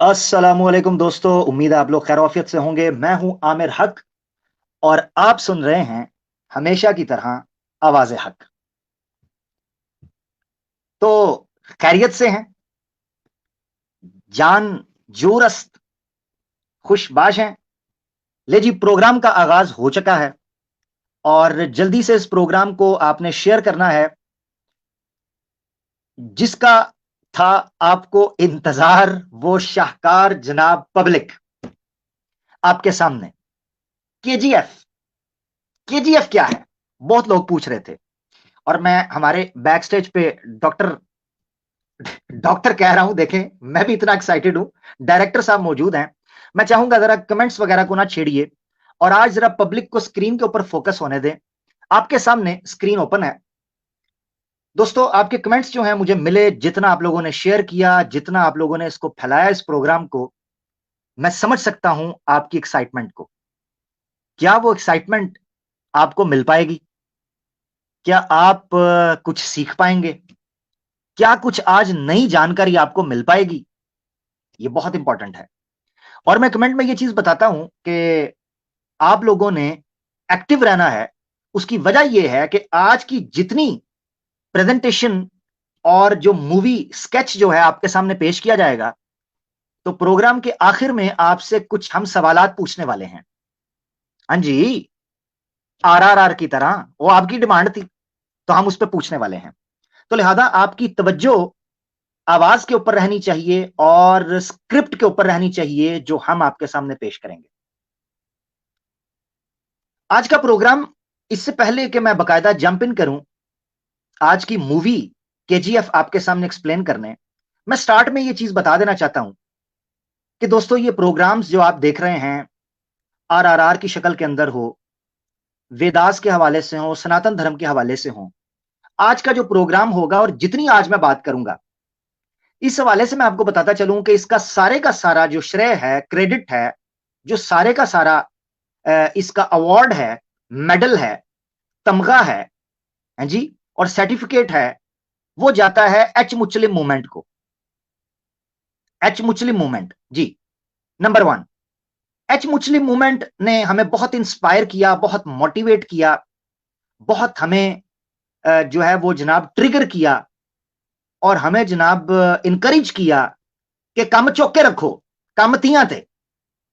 अस्सलामुअलैकुम दोस्तों, उम्मीद है आप लोग खैर-आफ़ियत से होंगे। मैं हूँ आमिर हक और आप सुन रहे हैं हमेशा की तरह आवाज़े हक। तो खैरियत से हैं? जान जोरस्त, खुशबाश हैं? ले जी प्रोग्राम का आगाज़ हो चुका है और जल्दी से इस प्रोग्राम को आपने शेयर करना है, जिसका था आपको इंतज़ार वो शाहकार जनाब पब्लिक आपके सामने केजीएफ। केजीएफ क्या है? बहुत लोग पूछ रहे थे और मैं हमारे बैक स्टेज पे डॉक्टर डॉक्टर कह रहा हूं, देखें मैं भी इतना एक्साइटेड हूं। डायरेक्टर साहब मौजूद हैं। मैं चाहूंगा जरा कमेंट्स वगैरह को ना छेड़िए और आज जरा पब्लिक को स्क्रीन के ऊपर फोकस होने दें। आपके सामने स्क्रीन ओपन है दोस्तों। आपके कमेंट्स जो हैं मुझे मिले, जितना आप लोगों ने शेयर किया, जितना आप लोगों ने इसको फैलाया इस प्रोग्राम को, मैं समझ सकता हूं आपकी एक्साइटमेंट को। क्या वो एक्साइटमेंट आपको मिल पाएगी? क्या आप कुछ सीख पाएंगे? क्या कुछ आज नई जानकारी आपको मिल पाएगी? ये बहुत इंपॉर्टेंट है। और मैं कमेंट में ये चीज बताता हूं कि आप लोगों ने एक्टिव रहना है। उसकी वजह यह है कि आज की जितनी प्रेजेंटेशन और जो मूवी स्केच जो है आपके सामने पेश किया जाएगा, तो प्रोग्राम के आखिर में आपसे कुछ हम सवालात पूछने वाले हैं। हाँ जी, आरआरआर की तरह वो आपकी डिमांड थी, तो हम उस पर पूछने वाले हैं। तो लिहाजा आपकी तवज्जो आवाज के ऊपर रहनी चाहिए और स्क्रिप्ट के ऊपर रहनी चाहिए जो हम आपके सामने पेश करेंगे। आज का प्रोग्राम, इससे पहले कि मैं बकायदा जंप इन करूं आज की मूवी केजीएफ आपके सामने एक्सप्लेन करने, मैं स्टार्ट में यह चीज बता देना चाहता हूं कि दोस्तों ये प्रोग्राम्स जो आप देख रहे हैं आरआरआर की शक्ल के अंदर हो, वेदास के हवाले से हो, सनातन धर्म के हवाले से हो, आज का जो प्रोग्राम होगा और जितनी आज मैं बात करूंगा, इस हवाले से मैं आपको बताता चलूं कि इसका सारे का सारा जो श्रेय है, क्रेडिट है, जो सारे का सारा इसका अवार्ड है, मेडल है, तमगा है जी, और सर्टिफिकेट है, वो जाता है एच मुस्लिम मूवमेंट को। एच मुस्लिम मूवमेंट जी, number one. H Muslim movement ने हमें बहुत इंस्पायर किया, बहुत मोटिवेट किया, बहुत हमें जो है वो जनाब ट्रिगर किया और हमें जनाब इनकरेज किया कि कम चौके रखो, कम तियां थे,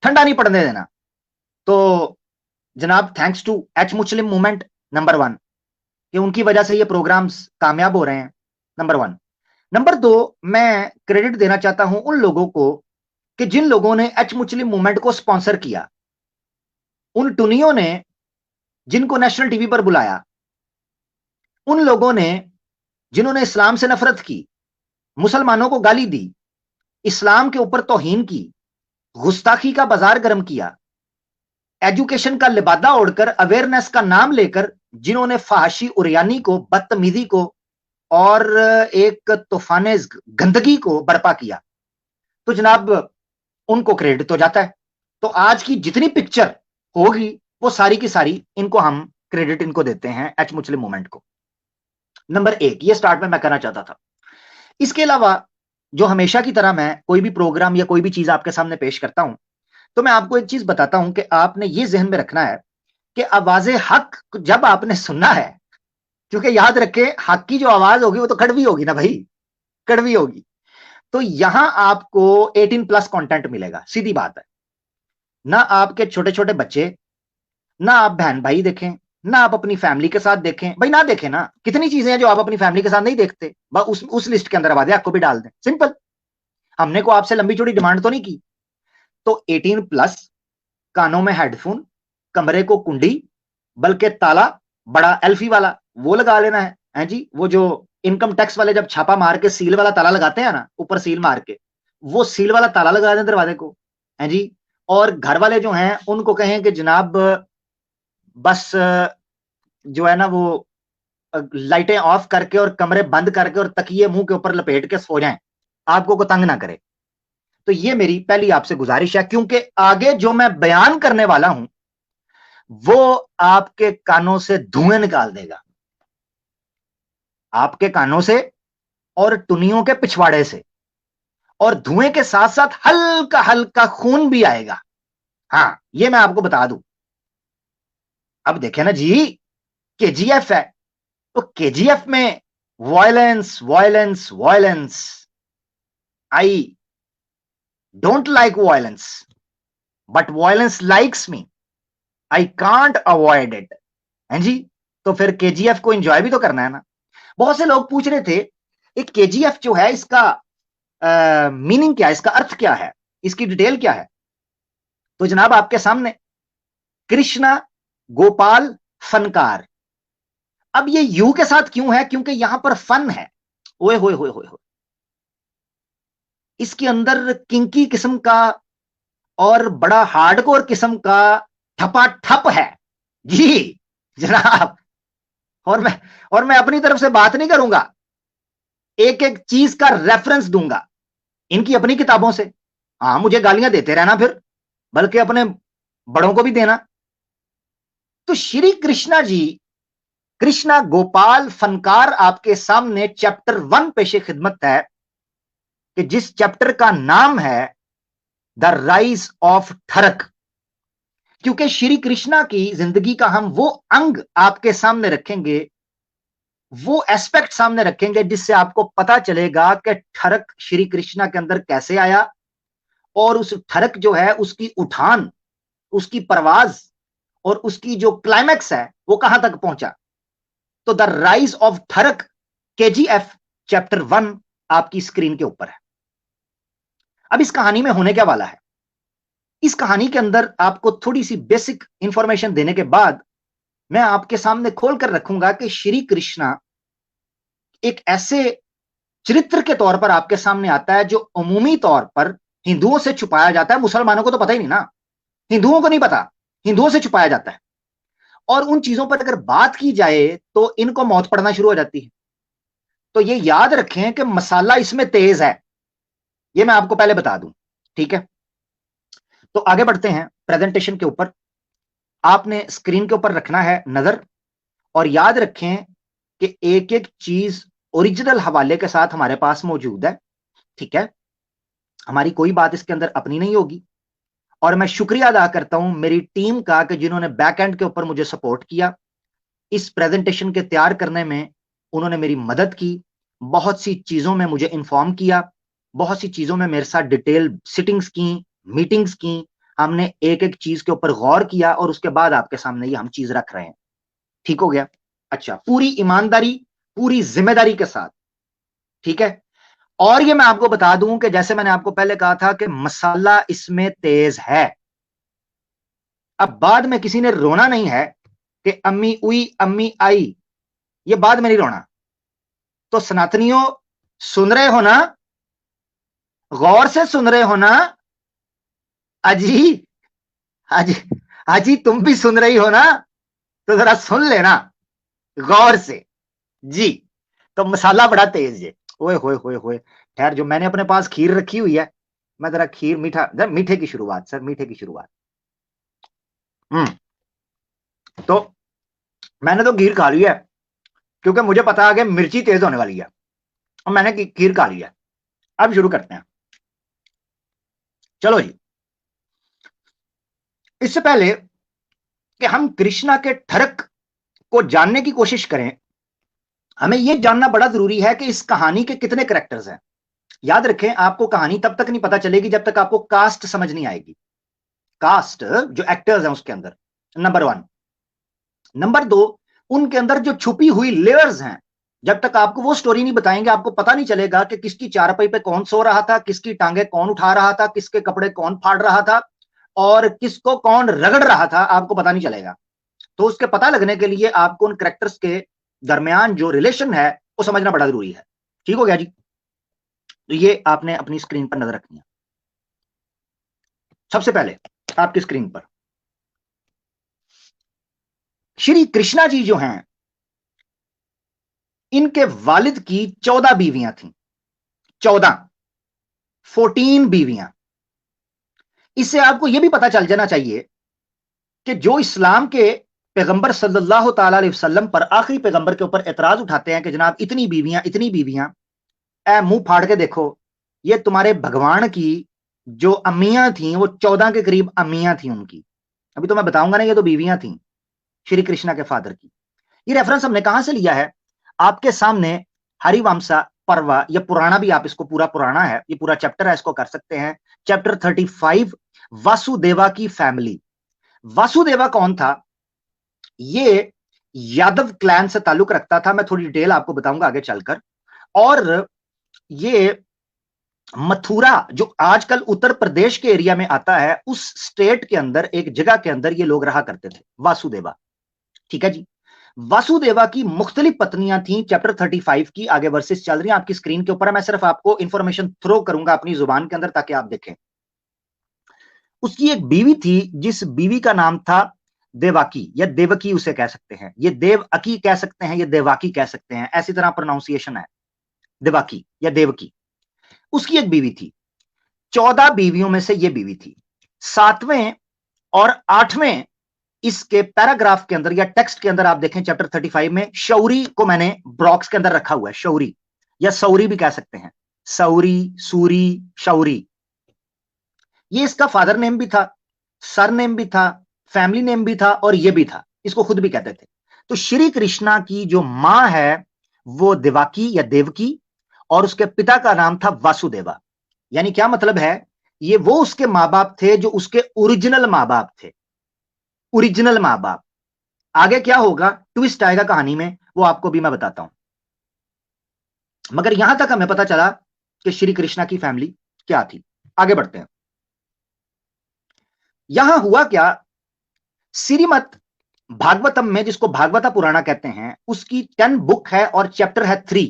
ठंडा नहीं पड़ने देना। तो जनाब थैंक्स टू एच मुस्लिम मूवमेंट, नंबर वन, कि उनकी वजह से ये प्रोग्राम्स कामयाब हो रहे हैं, नंबर वन। नंबर दो, मैं क्रेडिट देना चाहता हूं उन लोगों को कि जिन लोगों ने एच मुस्लिम मूवमेंट को स्पॉन्सर किया, उन टुनियों ने जिनको नेशनल टीवी पर बुलाया, उन लोगों ने जिन्होंने इस्लाम से नफरत की, मुसलमानों को गाली दी, इस्लाम के ऊपर तौहीन की, गुस्ताखी का बाजार गर्म किया, एजुकेशन का लिबादा ओढ़कर अवेयरनेस का नाम लेकर जिन्होंने फहाशी उरियानी को, बदतमीजी को और एक तूफान गंदगी को बर्पा किया, तो जनाब उनको क्रेडिट तो जाता है। तो आज की जितनी पिक्चर होगी वो सारी की सारी इनको हम क्रेडिट इनको देते हैं, एच मुस्लिम मूवमेंट को। नंबर एक, ये स्टार्ट में मैं करना चाहता था। इसके अलावा जो हमेशा की तरह मैं कोई भी प्रोग्राम या कोई भी चीज आपके सामने पेश करता हूं, तो मैं आपको एक चीज बताता हूं कि आपने ये जहन में रखना है कि आवाज़े हक जब आपने सुनना है, क्योंकि याद रखे हक की जो आवाज होगी वो तो कड़वी होगी ना भाई, कड़वी होगी। तो यहां आपको 18 प्लस कंटेंट मिलेगा, सीधी बात है। ना आपके छोटे छोटे बच्चे, ना आप बहन भाई देखें, ना आप अपनी फैमिली के साथ देखें, भाई ना देखें ना। कितनी चीजें हैं जो आप अपनी फैमिली के साथ नहीं देखते, बस उस लिस्ट के अंदर आवाज़े हक को भी डाल दें, सिंपल। हमने को आपसे लंबी चौड़ी डिमांड तो नहीं की। तो 18 प्लस, कानों में हेडफोन, कमरे को कुंडी, बल्कि ताला बड़ा एल्फी वाला वो लगा लेना है जी। वो जो इनकम टैक्स वाले जब छापा मार के सील वाला ताला लगाते हैं ना, ऊपर सील मार के, वो सील वाला ताला लगा दें दरवाजे को, है जी। और घर वाले जो हैं उनको कहें कि जनाब बस जो है ना वो लाइटें ऑफ करके और कमरे बंद करके और तकिए मुंह के ऊपर लपेट के सो जाएं, आपको को तंग ना करे। तो ये मेरी पहली आपसे गुजारिश है, क्योंकि आगे जो मैं बयान करने वाला हूं वो आपके कानों से धुएं निकाल देगा, आपके कानों से और टुनियों के पिछवाड़े से। और धुएं के साथ साथ हल्का हल्का खून भी आएगा। हाँ, ये मैं आपको बता दूं। अब देखे ना जी, केजीएफ है, तो केजीएफ में violence violence violence. I don't like violence, but violence likes me. I can't avoid it. हैं जी, तो फिर केजीएफ को एंजॉय भी तो करना है ना। बहुत से लोग पूछ रहे थे एक केजीएफ जो है इसका मीनिंग क्या है, इसका अर्थ क्या है, इसकी डिटेल क्या है। तो जनाब आपके सामने कृष्णा गोपाल फनकार। अब ये यू के साथ क्यों है, क्योंकि यहां पर फन है। ओए होए होए होए, इसके अंदर किंकी किस्म का और बड़ा हार्डकोर किस्म का ठपा ठप है जी जनाब। और मैं अपनी तरफ से बात नहीं करूंगा, एक एक चीज का रेफरेंस दूंगा इनकी अपनी किताबों से। हाँ, मुझे गालियां देते रहना फिर, बल्कि अपने बड़ों को भी देना। तो श्री कृष्णा जी, कृष्णा गोपाल फनकार आपके सामने चैप्टर 1 पेशे खिदमत है, कि जिस चैप्टर का नाम है द राइज ऑफ ठरक। क्योंकि श्री कृष्णा की जिंदगी का हम वो अंग आपके सामने रखेंगे, वो एस्पेक्ट सामने रखेंगे जिससे आपको पता चलेगा कि ठरक श्री कृष्णा के अंदर कैसे आया, और उस ठरक जो है उसकी उठान, उसकी परवाज और उसकी जो क्लाइमैक्स है वो कहां तक पहुंचा। तो द राइज ऑफ ठरक केजीएफ चैप्टर 1 आपकी स्क्रीन के ऊपर है। अब इस कहानी में होने क्या वाला है, इस कहानी के अंदर आपको थोड़ी सी बेसिक इंफॉर्मेशन देने के बाद मैं आपके सामने खोल कर रखूंगा कि श्री कृष्णा एक ऐसे चरित्र के तौर पर आपके सामने आता है जो अमूमी तौर पर हिंदुओं से छुपाया जाता है। मुसलमानों को तो पता ही नहीं ना, हिंदुओं को नहीं पता, हिंदुओं से छुपाया जाता है। और उन चीजों पर अगर बात की जाए तो इनको मौत पड़ना शुरू हो जाती है। तो ये याद रखें कि मसाला इसमें तेज है, ये मैं आपको पहले बता दूं, ठीक है। तो आगे बढ़ते हैं प्रेजेंटेशन के ऊपर। आपने स्क्रीन के ऊपर रखना है नजर, और याद रखें कि एक एक चीज ओरिजिनल हवाले के साथ हमारे पास मौजूद है, ठीक है। हमारी कोई बात इसके अंदर अपनी नहीं होगी। और मैं शुक्रिया अदा करता हूं मेरी टीम का कि जिन्होंने बैक एंड के ऊपर मुझे सपोर्ट किया, इस प्रेजेंटेशन के तैयार करने में उन्होंने मेरी मदद की, बहुत सी चीजों में मुझे इन्फॉर्म किया, बहुत सी चीजों में मेरे साथ डिटेल सिटिंग्स की, मीटिंग्स की। हमने एक एक चीज के ऊपर गौर किया और उसके बाद आपके सामने ये हम चीज रख रहे हैं। ठीक हो गया? अच्छा, पूरी ईमानदारी, पूरी जिम्मेदारी के साथ, ठीक है। और ये मैं आपको बता दूं कि जैसे मैंने आपको पहले कहा था कि मसाला इसमें तेज है। अब बाद में किसी ने रोना नहीं है कि अम्मी उई अम्मी आई, ये बाद में नहीं रोना। तो सनातनियों, सुन रहे हो ना, गौर से सुन रहे हो ना। अजी, अजी, अजी तुम भी सुन रही हो ना, तो जरा सुन लेना गौर से जी। तो मसाला बड़ा तेज है। ओए होए होए होए, खैर जो मैंने अपने पास खीर रखी हुई है, मैं जरा खीर मीठा, मीठे की शुरुआत सर, मीठे की शुरुआत। तो मैंने तो खीर खा ली है, क्योंकि मुझे पता है कि मिर्ची तेज होने वाली है, और मैंने खीर खा ली है। अब शुरू करते हैं, चलो जी। इससे पहले कि हम कृष्णा के ठरक को जानने की कोशिश करें, हमें यह जानना बड़ा जरूरी है कि इस कहानी के कितने कैरेक्टर्स हैं। याद रखें, आपको कहानी तब तक नहीं पता चलेगी जब तक आपको कास्ट समझ नहीं आएगी। कास्ट जो एक्टर्स हैं उसके अंदर, नंबर 1। नंबर 2, उनके अंदर जो छुपी हुई लेयर्स हैं, जब तक आपको वो स्टोरी नहीं बताएंगे आपको पता नहीं चलेगा कि किसकी चारपाई पे कौन सो रहा था, किसकी टांगे कौन उठा रहा था, किसके कपड़े कौन फाड़ रहा था, और किसको कौन रगड़ रहा था, आपको पता नहीं चलेगा। तो उसके पता लगने के लिए आपको उन कैरेक्टर्स के दरमियान जो रिलेशन है वो समझना बड़ा जरूरी है। ठीक हो गया जी? तो ये आपने अपनी स्क्रीन पर नजर रखनी है। सबसे पहले आपकी स्क्रीन पर श्री कृष्णा जी जो हैं, इनके वालिद की 14 बीवियां थीं। 14 बीवियां। इससे आपको यह भी पता चल जाना चाहिए कि जो इस्लाम के पैगंबर सल्लल्लाहु ताला अलैहि वसल्लम पर, आखिरी पैगंबर के ऊपर एतराज उठाते हैं कि जनाब इतनी बीवियां, इतनी बीवियां, मुंह फाड़ के देखो, ये तुम्हारे भगवान की जो अम्मियां थी वो 14 के करीब अम्मियां थी उनकी, अभी तो मैं बताऊंगा ना, ये तो बीवियां थी श्री कृष्णा के फादर की। ये रेफरेंस हमने कहां से लिया है? आपके सामने हरिवंशा पर्व, ये पुराना भी, आप इसको पूरा पुराना है, ये पूरा चैप्टर है, इसको कर सकते हैं। चैप्टर 35, वासुदेवा की फैमिली। वासुदेवा कौन था? ये यादव क्लैन से ताल्लुक रखता था, मैं थोड़ी डिटेल आपको बताऊंगा आगे चलकर। और ये मथुरा जो आजकल उत्तर प्रदेश के एरिया में आता है, उस स्टेट के अंदर एक जगह के अंदर ये लोग रहा करते थे, वासुदेवा। ठीक है जी। वासुदेवा की मुख्तलिफ पत्नियां थी। चैप्टर 35 की आगे वर्सेस चल रही हैं आपकी स्क्रीन के ऊपर, मैं सिर्फ आपको इंफॉर्मेशन थ्रो करूंगा अपनी जुबान के अंदर ताकि आप देखें। उसकी एक बीवी थी जिस बीवी का नाम था देवाकी, या देवकी उसे कह सकते हैं, ये देवकी कह सकते हैं, ये देवाकी कह सकते हैं, ऐसी तरह प्रोनाउंसिएशन है, देवाकी या देवकी। उसकी एक बीवी थी, 14 बीवियों में से ये बीवी थी। 7वें और 8वें इसके पैराग्राफ के अंदर या टेक्स्ट के अंदर आप देखें चैप्टर 35 में, शौरी को मैंने ब्रॉक्स के अंदर रखा हुआ है, शौरी या सौरी भी कह सकते हैं, सौरी, सूरी, शौरी। ये इसका फादर नेम भी था, सर नेम भी था, फैमिली नेम भी था, और ये भी था, इसको खुद भी कहते थे। तो श्री कृष्णा की जो मां है वो देवाकी या देवकी, और उसके पिता का नाम था वासुदेवा। यानी क्या मतलब है? ये वो उसके मां बाप थे जो उसके ओरिजिनल मां बाप थे, ओरिजिनल मां बाप। आगे क्या होगा, ट्विस्ट आएगा कहानी में, वो आपको भी मैं बताता हूं। मगर यहां तक हमें पता चला कि श्री कृष्णा की फैमिली क्या थी। आगे बढ़ते हैं। यहां हुआ क्या, श्रीमद भागवतम में, जिसको भागवता पुराना कहते हैं, उसकी 10 बुक है और चैप्टर है 3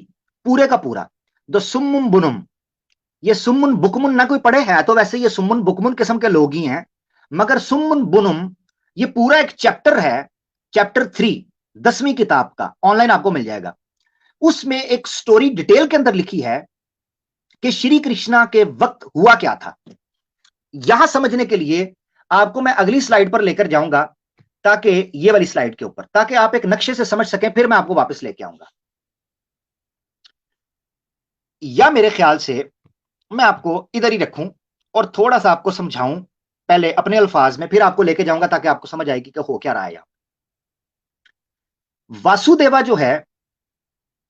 पूरे का पूरा, द सुम्मुन बुनुम। ये सुम्मुन बुकमुन ना कोई पढ़े है तो वैसे ये सुम्मुन बुकमुन किस्म के लोग ही हैं, मगर सुम्मुन बुनुम ये पूरा एक चैप्टर है, चैप्टर 3 10वीं किताब का, ऑनलाइन आपको मिल जाएगा। उसमें एक स्टोरी डिटेल के अंदर लिखी है कि श्री कृष्णा के वक्त हुआ क्या था। यहां समझने के लिए आपको मैं अगली स्लाइड पर लेकर जाऊंगा, ताकि ये वाली स्लाइड के ऊपर, ताकि आप एक नक्शे से समझ सकें, फिर मैं आपको वापस लेके आऊंगा। या मेरे ख्याल से मैं आपको इधर ही रखूं और थोड़ा सा आपको समझाऊं पहले अपने अल्फाज में, फिर आपको लेके जाऊंगा ताकि आपको समझ आएगी कि हो क्या रहा है यहां। वासुदेवा जो है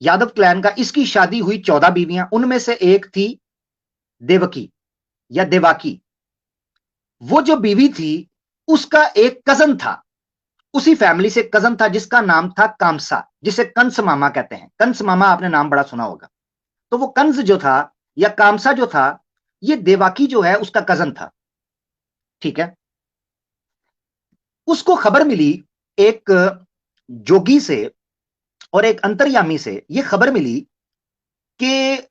यादव क्लैन का, इसकी शादी हुई 14 बीवियां, उनमें से एक थी देवकी या देवाकी। वो जो बीवी थी उसका एक कजन था, उसी फैमिली से कजन था जिसका नाम था कामसा, जिसे कंस मामा कहते हैं। कंस मामा आपने नाम बड़ा सुना होगा। तो वो कंस जो था या कामसा जो था, ये देवाकी जो है उसका कजन था। ठीक है। उसको खबर मिली एक जोगी से और एक अंतर्यामी से, ये खबर मिली कि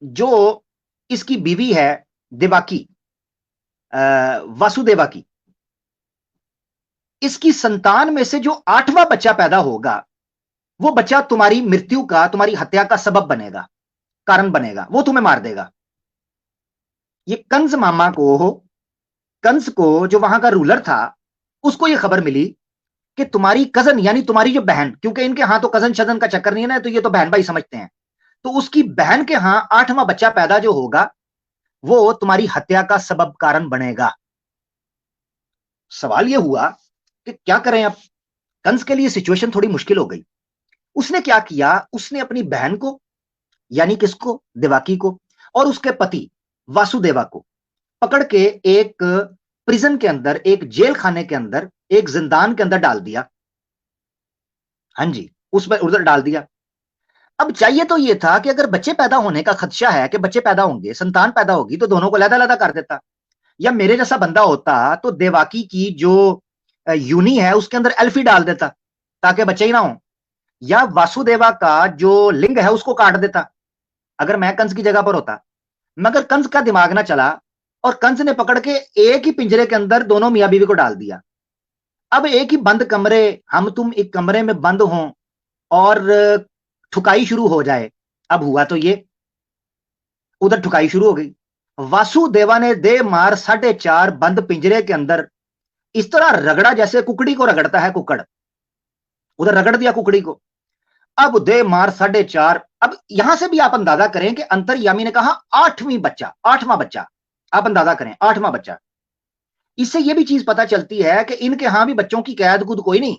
जो इसकी बीवी है देवाकी, वासुदेवा की, इसकी संतान में से जो 8वां बच्चा पैदा होगा, वो बच्चा तुम्हारी मृत्यु का, तुम्हारी हत्या का सबब बनेगा, कारण बनेगा, वो तुम्हें मार देगा। ये कंस मामा को, कंस को जो वहां का रूलर था, उसको ये खबर मिली कि तुम्हारी कजन यानी तुम्हारी जो बहन, क्योंकि इनके यहां तो कजन शजन का चक्कर नहीं है ना, तो ये तो बहन भाई समझते हैं, तो उसकी बहन के यहां 8वां बच्चा पैदा जो होगा वो तुम्हारी हत्या का सबब कारण बनेगा। सवाल यह हुआ कि क्या करें अब। कंस के लिए सिचुएशन थोड़ी मुश्किल हो गई। उसने क्या किया, उसने अपनी बहन को, यानी किसको, देवाकी को, और उसके पति वासुदेवा को पकड़ के एक प्रिजन के अंदर, एक जेल खाने के अंदर, एक जिंदान के अंदर डाल दिया। हाँ जी, उसमें उधर डाल दिया। अब चाहिए तो ये था कि अगर बच्चे पैदा होने का खदशा है कि बच्चे पैदा होंगे, संतान पैदा होगी, तो दोनों को अलग-अलग कर देता, या मेरे जैसा बंदा होता तो देवाकी की जो यूनी है उसके अंदर एल्फी डाल देता ताकि बच्चे ही ना हो, या वासुदेवा का जो लिंग है उसको काट देता, अगर मैं कंस की जगह पर होता। मगर कंस का दिमाग ना चला और कंस ने पकड़ के एक ही पिंजरे के अंदर दोनों मियां बीवी को डाल दिया। अब एक ही बंद कमरे, हम तुम एक कमरे में बंद हों और ठुकाई शुरू हो जाए। अब हुआ तो ये, उधर ठुकाई शुरू हो गई। वासुदेवा ने दे मार 4.5 बंद पिंजरे के अंदर इस तरह रगड़ा जैसे कुकड़ी को रगड़ता है कुकड़, उधर रगड़ दिया कुकड़ी को। अब दे मार 4:30। अब यहां से भी आप अंदाजा करें कि अंतर्यामी ने कहा आठवां बच्चा। आप अंदाजा करें, आठवां बच्चा। इससे यह भी चीज पता चलती है कि इनके यहां भी बच्चों की कैद कूद कोई नहीं।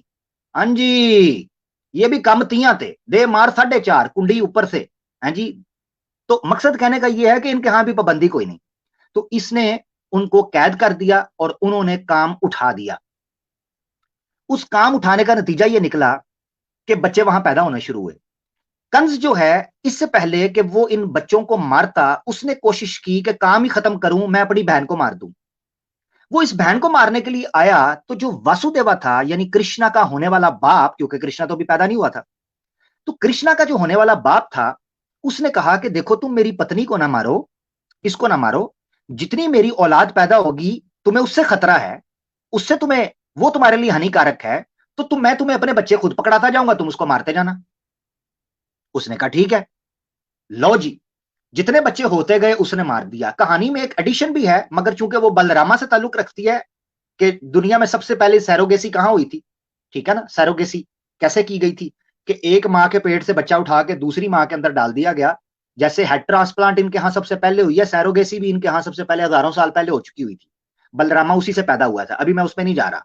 हाँ जी, ये भी कम तियां थे, दे मार 4:30 कुंडी ऊपर से। हाँ जी, तो मकसद कहने का यह है कि इनके यहां भी पाबंदी कोई नहीं। तो इसने उनको कैद कर दिया और उन्होंने काम उठा दिया। उस काम उठाने का नतीजा यह निकला कि बच्चे वहां पैदा होने शुरू हुए। कंस जो है, इससे पहले कि वो इन बच्चों को मारता, उसने कोशिश की कि काम ही खत्म करूं, मैं अपनी बहन को मार दूं। वो इस बहन को मारने के लिए आया तो जो वासुदेवा था, यानी कृष्णा का होने वाला बाप, क्योंकि कृष्णा तो अभी पैदा नहीं हुआ था, तो कृष्णा का जो होने वाला बाप था, उसने कहा कि देखो तुम मेरी पत्नी को ना मारो, इसको ना मारो, जितनी मेरी औलाद पैदा होगी तुम्हें उससे खतरा है, उससे तुम्हें, वो तुम्हारे लिए हानिकारक है, तो मैं तुम्हें अपने बच्चे खुद पकड़ाता जाऊंगा, तुम उसको मारते जाना। उसने कहा ठीक है। लो जी, जितने बच्चे होते गए उसने मार दिया। कहानी में एक एडिशन भी है, मगर चूंकि वो बलरामा से ताल्लुक रखती है कि दुनिया में सबसे पहले सैरोगेसी कहां हुई थी, ठीक है ना, सैरोगेसी कैसे की गई थी कि एक मां के पेट से बच्चा उठा के दूसरी मां के अंदर डाल दिया गया। जैसे हेड ट्रांसप्लांट इनके यहां सबसे पहले हुई है, सैरोगेसी भी इनके यहां सबसे पहले हजारों साल पहले हो चुकी हुई थी। बलरामा उसी से पैदा हुआ था। अभी मैं उसमें नहीं जा रहा,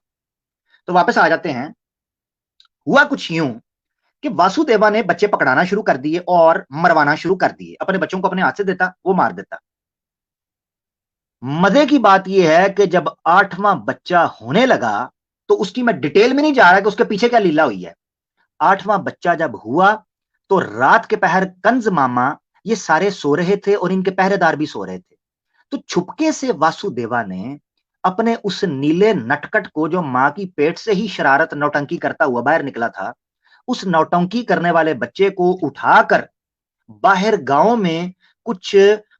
तो वापस आ जाते हैं। हुआ कुछ यूं कि वासुदेवा ने बच्चे पकड़ाना शुरू कर दिए और मरवाना शुरू कर दिए। अपने बच्चों को अपने हाथ से देता, वो मार देता। मजे की बात यह है कि जब आठवां बच्चा होने लगा, तो उसकी मैं डिटेल में नहीं जा रहा कि उसके पीछे क्या लीला हुई है। आठवां बच्चा जब हुआ तो रात के पहर कंस मामा ये सारे सो रहे थे और इनके पहरेदार भी सो रहे थे। तो छुपके से वासुदेवा ने अपने उस नीले नटखट को, जो मां की पेट से ही शरारत नौटंकी करता हुआ बाहर निकला था, उस नौटंकी करने वाले बच्चे को उठाकर बाहर गांव में कुछ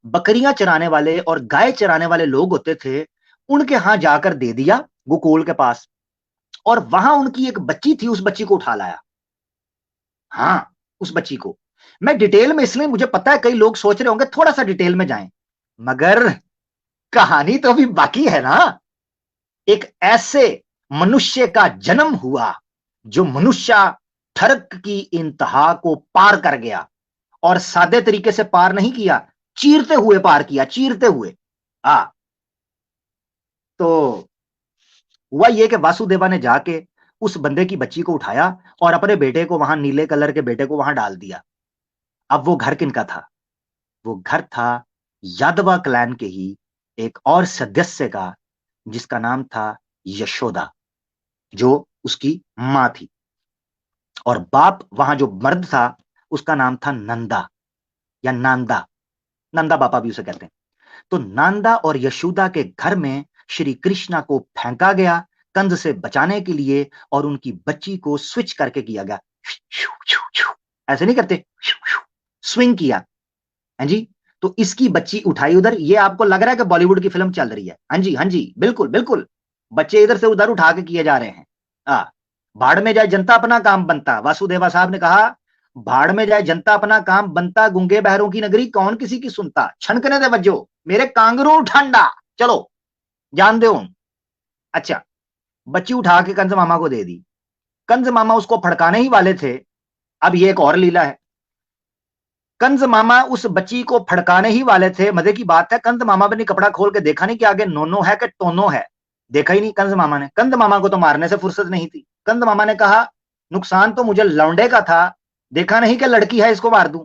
बकरियां चराने वाले और गाय चराने वाले लोग होते थे, उनके यहां जाकर दे दिया, गोकुल के पास। और वहां उनकी एक बच्ची थी, उस बच्ची को उठा लाया। हाँ, उस बच्ची को मैं डिटेल में, इसलिए मुझे पता है कई लोग सोच रहे होंगे थोड़ा सा डिटेल में जाएं, मगर कहानी तो अभी बाकी है ना। एक ऐसे मनुष्य का जन्म हुआ जो मनुष्य ठरक की इंतहा को पार कर गया, और सादे तरीके से पार नहीं किया, चीरते हुए पार किया, चीरते हुए। आ तो हुआ यह कि वासुदेवा ने जाके उस बंदे की बच्ची को उठाया और अपने बेटे को वहां, नीले कलर के बेटे को वहां डाल दिया। अब वो घर किनका था? वो घर था यादवा क्लैन के ही एक और सदस्य का, जिसका नाम था यशोदा, जो उसकी मां थी। और बाप वहां जो मर्द था, उसका नाम था नंदा या नांदा, नंदा बापा भी उसे कहते हैं। तो नांदा और यशोदा के घर में श्री कृष्णा को फेंका गया कंस से बचाने के लिए, और उनकी बच्ची को स्विच करके किया गया। ऐसे नहीं करते, स्विंग किया। हाँ जी, तो इसकी बच्ची उठाई उधर। ये आपको लग रहा है कि बॉलीवुड की फिल्म चल रही है। हाँ जी, हाँ जी, बिल्कुल बिल्कुल, बच्चे इधर से उधर उठा के किए जा रहे हैं। भाड़ में जाए जनता अपना काम बनता, वासुदेवा साहब ने कहा, भाड़ में जाए जनता अपना काम बनता, गूंगे बहरों की नगरी कौन किसी की सुनता, छनकने दे वज्जो मेरे कांगरू ठंडा, चलो जान दो। अच्छा, बच्ची उठा के कंस मामा को दे दी। कंस मामा उसको फड़काने ही वाले थे। अब ये एक और लीला है। कंस मामा उस बच्ची को फड़काने ही वाले थे। मजे की बात है, कंस मामा ने कपड़ा खोल के देखा नहीं कि आगे नोनो है कि टोनो है, देखा ही नहीं कंस मामा ने। कंस मामा को तो मारने से फुर्सत नहीं थी। कंस मामा ने कहा, नुकसान तो मुझे लौंडे का था, देखा नहीं कि लड़की है, इसको मार दूं।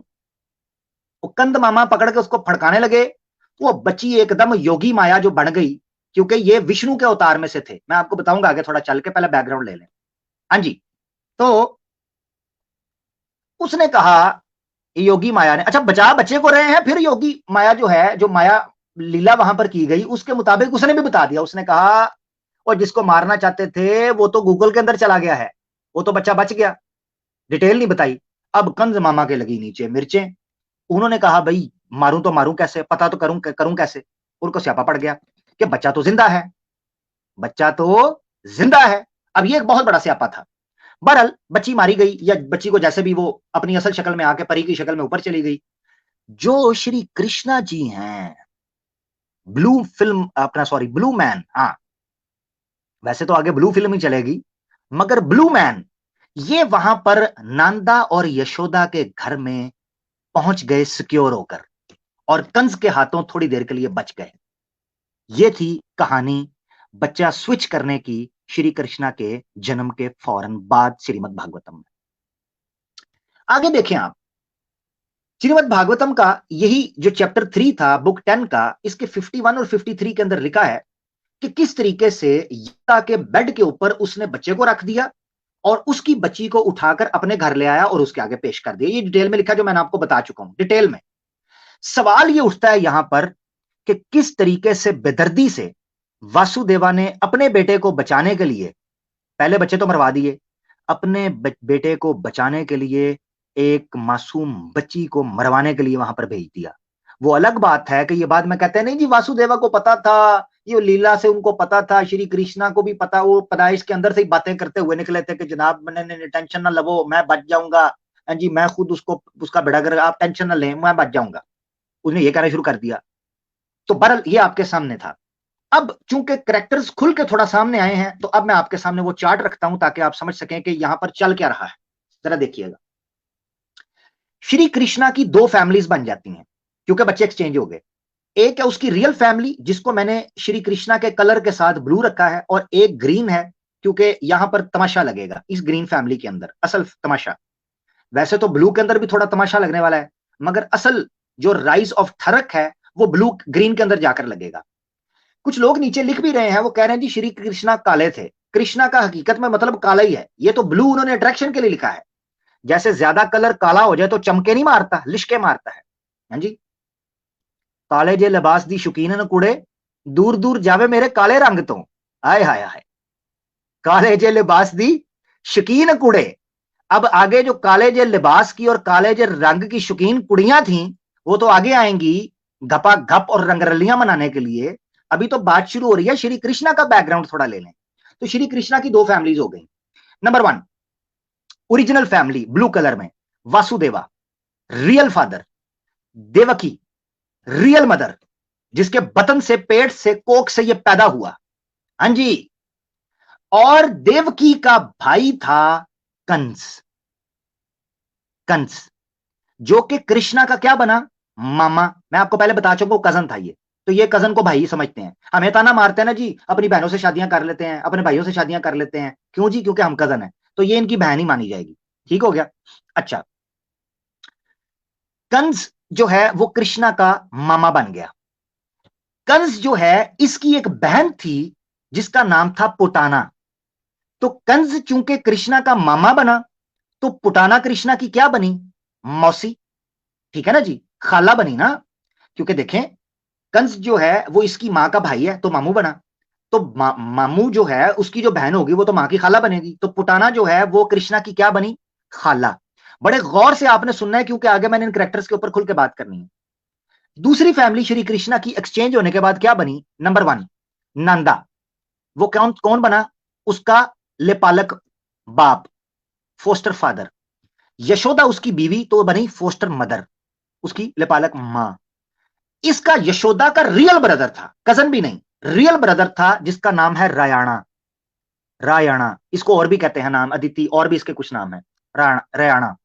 वो कंद मामा पकड़ के उसको फड़काने लगे। वो बच्ची एकदम योगी माया जो बन गई, क्योंकि ये विष्णु के अवतार में से थे। मैं आपको बताऊंगा आगे, थोड़ा चल के, पहले बैकग्राउंड ले लें। हाँ जी, तो उसने कहा, योगी माया ने, अच्छा बचा बच्चे को रहे हैं, फिर योगी माया जो है, जो माया लीला वहां पर की गई, उसके मुताबिक उसने भी बता दिया। उसने कहा, और जिसको मारना चाहते थे वो तो गूगल के अंदर चला गया है, वो तो बच्चा बच गया, डिटेल नहीं बताई। अब कंज मामा के लगी नीचे मिर्चें। उन्होंने कहा, भाई मारूं तो मारूं कैसे, पता तो करूं करूं कैसे। उनको स्यापा पड़ गया कि बच्चा तो जिंदा है, बच्चा तो जिंदा है। अब ये एक बहुत बड़ा स्यापा था। बहरहाल बच्ची मारी गई, या बच्ची को जैसे भी, वो अपनी असल शक्ल में आके परी की शक्ल में ऊपर चली गई। जो श्री कृष्णा जी हैं, ब्लू फिल्म अपना, सॉरी ब्लू मैन, हाँ, वैसे तो आगे ब्लू फिल्म ही चलेगी, मगर ब्लू मैन ये वहां पर नंदा और यशोदा के घर में पहुंच गए सिक्योर होकर, और कंस के हाथों थोड़ी देर के लिए बच गए। ये थी कहानी बच्चा स्विच करने की श्री कृष्णा के जन्म के फौरन बाद श्रीमद् भागवतम में। आगे देखें आप, श्रीमद् भागवतम का यही जो चैप्टर 3 था बुक 10 का, इसके 51 और 53 के अंदर लिखा है कि किस तरीके से यशोदा के बेड के ऊपर उसने बच्चे को रख दिया और उसकी बच्ची को उठाकर अपने घर ले आया और उसके आगे पेश कर दिया। ये डिटेल में लिखा जो मैंने आपको बता चुका हूं डिटेल में। सवाल ये उठता है यहां पर कि किस तरीके से बेदर्दी से वासुदेवा ने अपने बेटे को बचाने के लिए, पहले बच्चे तो मरवा दिए, अपने बेटे को बचाने के लिए एक मासूम बच्ची को मरवाने के लिए वहां पर भेज दिया। वो अलग बात है कि ये बाद में कहते हैं नहीं जी वासुदेवा को पता था, ये लीला से उनको पता था, श्री कृष्णा को भी पता, वो पैदाइश के अंदर से ही बातें करते हुए निकले थे कि जनाब मैंने टेंशन ना लो, मैं बच जाऊंगा, जी मैं खुद उसको उसका बेड़ा कर, आप टेंशन ना लें, मैं बच जाऊंगा। उसने ये कहना शुरू कर दिया। तो बहरहाल ये आपके सामने था। अब चूंकि कैरेक्टर्स खुल के थोड़ा सामने आए हैं, तो अब मैं आपके सामने वो चार्ट रखता हूं ताकि आप समझ सकें कि यहां पर चल क्या रहा है। जरा देखिएगा, श्री कृष्णा की दो फैमिलीज बन जाती हैं क्योंकि बच्चे एक्सचेंज हो गए। एक है उसकी रियल फैमिली जिसको मैंने श्री कृष्णा के कलर के साथ ब्लू रखा है, और एक ग्रीन है क्योंकि यहां पर तमाशा लगेगा इस ग्रीन फैमिली के अंदर, असल तमाशा। वैसे तो ब्लू के अंदर भी थोड़ा तमाशा लगने वाला है, मगर असल जो राइज ऑफ थरक है वो ब्लू ग्रीन के अंदर जाकर लगेगा। कुछ लोग नीचे लिख भी रहे हैं, वो कह रहे हैं जी श्री कृष्णा काले थे। कृष्णा का हकीकत में मतलब काला ही है, ये तो ब्लू उन्होंने अट्रैक्शन के लिए लिखा है। जैसे ज्यादा कलर काला हो जाए तो चमके नहीं मारता, लिशके मारता है। हाँ जी, काले जे लिबास दी शौकीन न कुड़े, दूर दूर जावे मेरे काले रंग तो। आय हाय हाय, काले जे लिबास दी शौकीन कुड़े। अब आगे जो काले जे लिबास की और काले जे रंग की शौकीन कुड़ियां थी, वो तो आगे आएंगी घपा घप और रंगरलियां मनाने के लिए। अभी तो बात शुरू हो रही है, श्री कृष्णा का बैकग्राउंड थोड़ा ले लें। तो श्री कृष्णा की दो फैमिलीज हो गई। Number 1, original family blue colour में, Vasudeva real father, Devaki real mother, जिसके बतन से पेट से कोख से ये पैदा हुआ। हाँ जी, और देवकी का भाई था कंस। कंस जो कि कृष्णा का क्या बना, मामा। मैं आपको पहले बता चुका हूं कजन था ये, तो ये कजन को भाई समझते हैं। हमें ताना मारते हैं ना जी, अपनी बहनों से शादियां कर लेते हैं, अपने भाइयों से शादियां कर लेते हैं, क्यों जी, क्योंकि हम कजन हैं, तो ये इनकी बहन ही मानी जाएगी। ठीक हो गया। अच्छा, कंस जो है वो कृष्णा का मामा बन गया। कंस जो है इसकी एक बहन थी जिसका नाम था पुटाना। तो कंस चूंकि कृष्णा का मामा बना, तो पुटाना कृष्णा की क्या बनी, मौसी। ठीक है ना जी, खाला बनी ना, क्योंकि देखें कंस जो है वो इसकी मां का भाई है तो मामू बना। तो मामू जो है उसकी जो बहन होगी वो तो मां की खाला बनेगी, तो पुटाना जो है वो कृष्णा की क्या बनी, खाला। बड़े गौर से आपने सुनना है क्योंकि आगे मैंने इन कैरेक्टर्स के ऊपर खुल के बात करनी है। दूसरी फैमिली श्री कृष्णा की एक्सचेंज होने के बाद क्या बनी, नंबर 1 नंदा। वो कौन कौन बना, उसका लेपालक बाप, फोस्टर फादर। यशोदा उसकी बीवी तो बनी फोस्टर मदर, उसकी लेपालक मां। इसका यशोदा का रियल ब्रदर था, कजन भी नहीं, रियल ब्रदर था जिसका नाम है रायणा। रायणा इसको और भी कहते हैं नाम, अदिति और भी इसके कुछ नाम है, रायणा।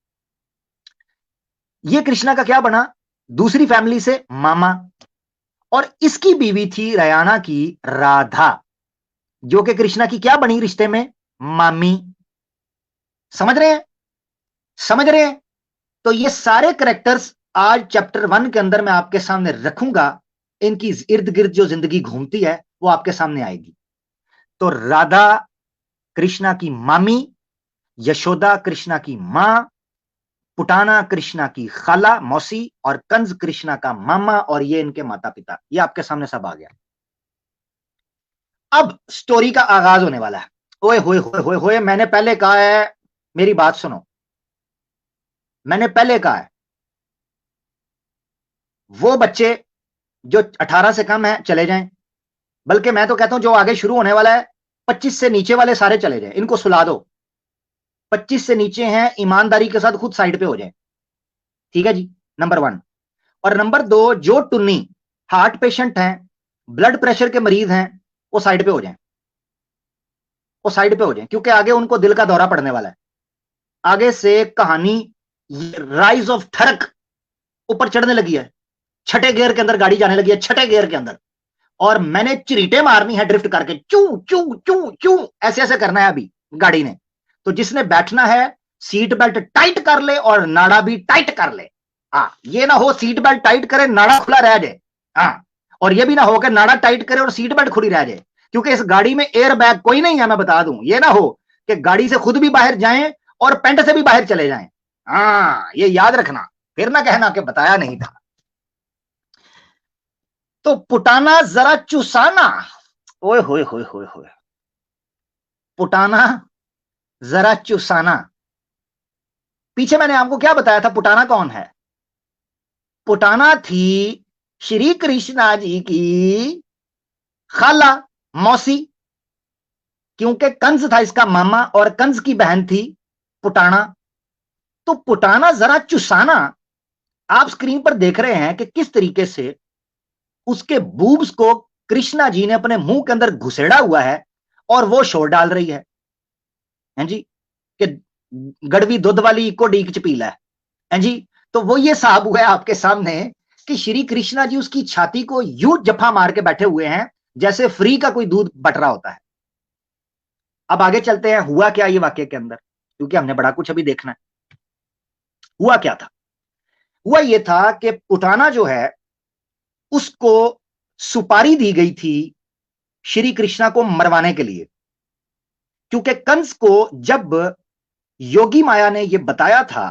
ये कृष्णा का क्या बना, दूसरी फैमिली से मामा। और इसकी बीवी थी रयाना की राधा, जो कि कृष्णा की क्या बनी रिश्ते में, मामी। समझ रहे हैं, समझ रहे हैं। तो ये सारे करेक्टर्स आज चैप्टर 1 के अंदर मैं आपके सामने रखूंगा, इनकी इर्द गिर्द जो जिंदगी घूमती है वो आपके सामने आएगी। तो राधा कृष्णा की मामी, यशोदा कृष्णा की मां, पुटाना कृष्णा की खाला मौसी, और कंस कृष्णा का मामा, और ये इनके माता पिता। ये आपके सामने सब आ गया। अब स्टोरी का आगाज होने वाला है। ओए होए होए होए होए, मैंने पहले कहा है, मेरी बात सुनो, मैंने पहले कहा है वो बच्चे जो 18 से कम है चले जाएं, बल्कि मैं तो कहता हूं जो आगे शुरू होने वाला है 25 से नीचे वाले सारे चले जाएं, इनको सुला दो। 25 से नीचे हैं ईमानदारी के साथ खुद साइड पे हो जाए। ठीक है जी, नंबर 1। और नंबर 2, जो टुन्नी हार्ट पेशेंट हैं, ब्लड प्रेशर के मरीज हैं, वो साइड पे हो जाएं, वो साइड पे हो जाएं, क्योंकि आगे उनको दिल का दौरा पड़ने वाला है। आगे से कहानी राइज ऑफ थरक ऊपर चढ़ने लगी है, छठे गियर के अंदर गाड़ी जाने लगी है, छठे गियर के अंदर, और मैंने चिरीटे मारनी है ड्रिफ्ट करके, चू चू चू चू, ऐसे ऐसे करना है अभी गाड़ी ने। तो जिसने बैठना है सीट बेल्ट टाइट कर ले और नाड़ा भी टाइट कर ले। ये ना हो सीट बेल्ट टाइट करे नाड़ा खुला रह जाए, और ये भी ना हो कि नाड़ा टाइट करे और सीट बेल्ट खुली रह जाए, क्योंकि इस गाड़ी में एयर बैग कोई नहीं है, मैं बता दूं। ये ना हो कि गाड़ी से खुद भी बाहर जाएं और पेंट से भी बाहर चले जाएं। ये याद रखना, फिर ना कहना कि बताया नहीं था। तो पुटाना जरा चुसाना, ओए होए होए होए होए, पुटाना जरा चुसाना। पीछे मैंने आपको क्या बताया था, पुटाना कौन है? पुटाना थी श्री कृष्णा जी की खाला, मौसी, क्योंकि कंस था इसका मामा और कंस की बहन थी पुटाना। तो पुटाना जरा चुसाना, आप स्क्रीन पर देख रहे हैं कि किस तरीके से उसके बूब्स को कृष्णा जी ने अपने मुंह के अंदर घुसेड़ा हुआ है और वो शोर डाल रही है, हैं जी, कि गड़वी दूध वाली को डीक च पी ला है जी। तो वो ये साहब हुआ है आपके सामने कि श्री कृष्णा जी उसकी छाती को यूं जफा मार के बैठे हुए हैं जैसे फ्री का कोई दूध बट रहा होता है। अब आगे चलते हैं, हुआ क्या ये वाक्य के अंदर, क्योंकि हमने बड़ा कुछ अभी देखना है। हुआ क्या था? हुआ ये था कि पुटाना जो है उसको सुपारी दी गई थी श्री कृष्णा को मरवाने के लिए, क्योंकि कंस को जब योगी माया ने यह बताया था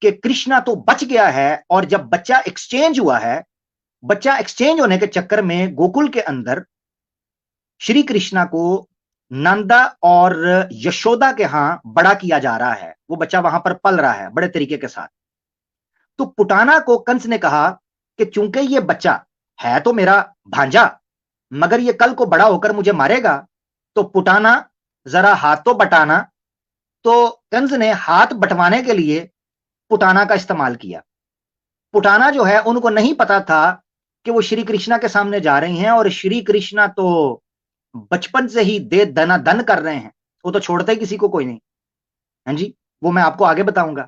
कि कृष्णा तो बच गया है, और जब बच्चा एक्सचेंज हुआ है, बच्चा एक्सचेंज होने के चक्कर में गोकुल के अंदर श्री कृष्णा को नंदा और यशोदा के यहां बड़ा किया जा रहा है, वो बच्चा वहां पर पल रहा है बड़े तरीके के साथ। तो पुटाना को कंस ने कहा कि चूंकि ये बच्चा है तो मेरा भांजा, मगर ये कल को बड़ा होकर मुझे मारेगा, तो पुटाना जरा हाथ तो बटाना। तो कंस ने हाथ बटवाने के लिए पुटाना का इस्तेमाल किया। पुटाना जो है उनको नहीं पता था कि वो श्री कृष्णा के सामने जा रही हैं, और श्री कृष्णा तो बचपन से ही दे दना दन कर रहे हैं, वो तो छोड़ते ही किसी को कोई नहीं, है जी। वो मैं आपको आगे बताऊंगा।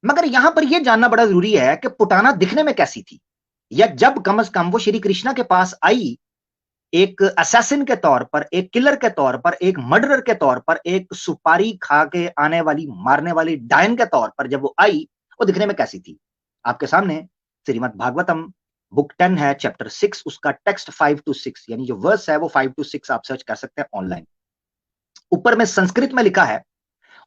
मगर यहां पर यह जानना बड़ा जरूरी है कि पुटाना दिखने में कैसी थी, या जब कम से कम वो श्री कृष्णा के पास आई एक असैसिन के तौर पर, एक किलर के तौर पर, एक मर्डरर के तौर पर, एक सुपारी खा के आने वाली मारने वाली डायन के तौर पर जब वो आई, वो दिखने में कैसी थी? आपके सामने श्रीमद् भागवतम बुक 10 है, चैप्टर 6, उसका टेक्स्ट 5 to 6, यानी जो वर्स है वो 5 to 6 आप सर्च कर सकते हैं ऑनलाइन। ऊपर में संस्कृत में लिखा है,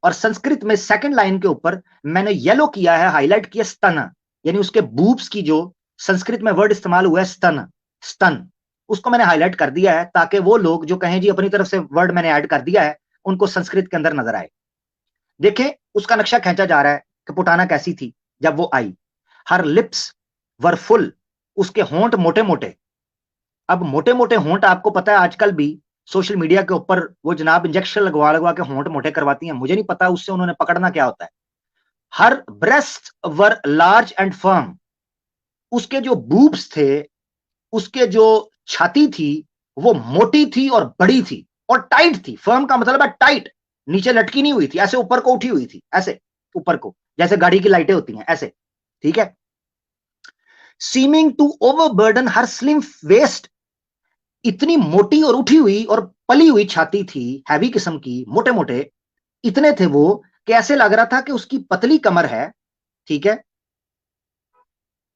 और संस्कृत में सेकंड लाइन के ऊपर मैंने येलो किया है, हाईलाइट किया स्तन, यानी उसके बूब्स की जो संस्कृत में वर्ड इस्तेमाल हुआ है स्तन, स्तन, उसको मैंने हाईलाइट कर दिया है ताकि वो लोग जो कहें जी अपनी तरफ से वर्ड मैंने ऐड कर दिया है, उनको संस्कृत के अंदर नजर आए। देखें उसका नक्शा खींचा जा रहा है कि पुटाना कैसी थी जब वो आई। हर लिप्स वर फुल, उसके होंठ मोटे मोटे। अब मोटे मोटे होंठ आपको पता है आजकल भी सोशल मीडिया के ऊपर वो जनाब इंजेक्शन लगवा लगवा के होंठ मोटे करवाती हैं, मुझे नहीं पता उससे उन्होंने पकड़ना क्या होता है। हर breast were large and firm, उसके जो बूब्स थे, उसके जो छाती थी वो मोटी थी और बड़ी थी और टाइट थी। फर्म का मतलब है टाइट, नीचे लटकी नहीं हुई थी, ऐसे ऊपर को उठी हुई थी, ऐसे ऊपर को, जैसे गाड़ी की लाइटें होती हैं ऐसे, ठीक है। Seeming to overburden her slim waist, इतनी मोटी और उठी हुई और पली हुई छाती थी, हैवी किस्म की, मोटे मोटे इतने थे वो कि ऐसे लग रहा था कि उसकी पतली कमर है, ठीक है।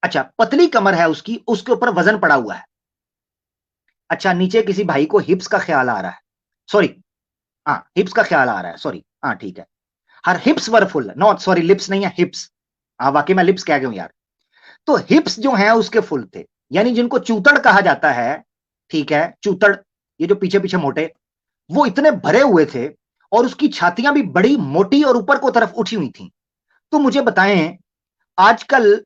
अच्छा पतली कमर है उसकी, उसके ऊपर वजन पड़ा हुआ है। अच्छा नीचे किसी भाई को हिप्स का ख्याल आ रहा है, सॉरी, हाँ हिप्स का ख्याल आ रहा है, सॉरी, हाँ ठीक है। Her hips were full, not sorry lips नहीं है, हिप्स, हाँ वाकई मैं लिप्स कह गया हूं यार। तो हिप्स जो हैं उसके फुल थे, यानी जिनको चूतड़ कहा जाता है, ठीक है, चूतड़, ये जो पीछे पीछे मोटे, वो इतने भरे हुए थे, और उसकी छातियां भी बड़ी मोटी और ऊपर को तरफ उठी हुई थी। तो मुझे बताएं, आजकल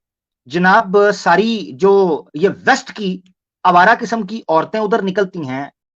जनाब सारी जो ये वेस्ट की आवारा किस्म की औरतें उधर निकलती हैं,